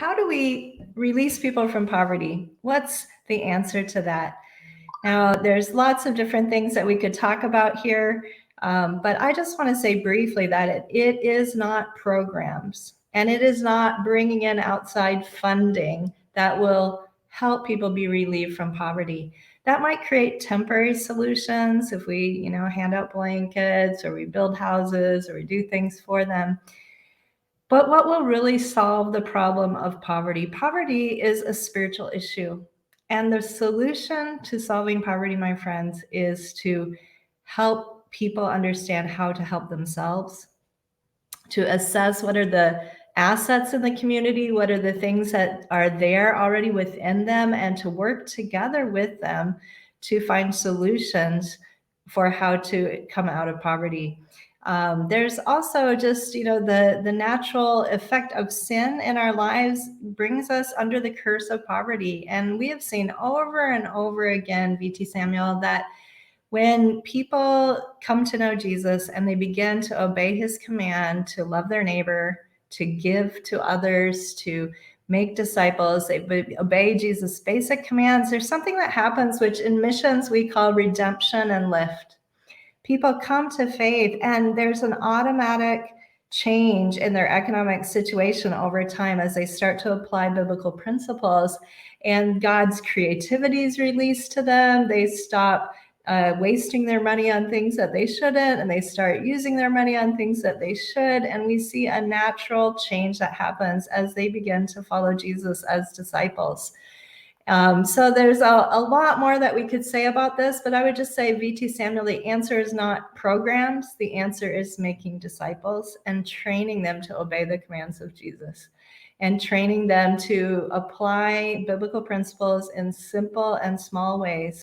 How do we release people from poverty? What's the answer to that? Now, there's lots of different things that we could talk about here, but I just want to say briefly that it is not programs and it is not bringing in outside funding that will help people be relieved from poverty. That might create temporary solutions if we, hand out blankets or we build houses or we do things for them. But what will really solve the problem of poverty? Poverty is a spiritual issue. And the solution to solving poverty, my friends, is to help people understand how to help themselves, to assess what are the assets in the community, what are the things that are there already within them, and to work together with them to find solutions for how to come out of poverty. There's also just, the natural effect of sin in our lives brings us under the curse of poverty. And we have seen over and over again, VT Samuel, that when people come to know Jesus and they begin to obey his command to love their neighbor, to give to others, to make disciples, they obey Jesus' basic commands, there's something that happens which in missions we call redemption and lift. People come to faith and there's an automatic change in their economic situation over time as they start to apply biblical principles, and God's creativity is released to them. They stop wasting their money on things that they shouldn't, and they start using their money on things that they should. And we see a natural change that happens as they begin to follow Jesus as disciples. So there's a lot more that we could say about this, but I would just say, VT Samuel, the answer is not programs. The answer is making disciples and training them to obey the commands of Jesus and training them to apply biblical principles in simple and small ways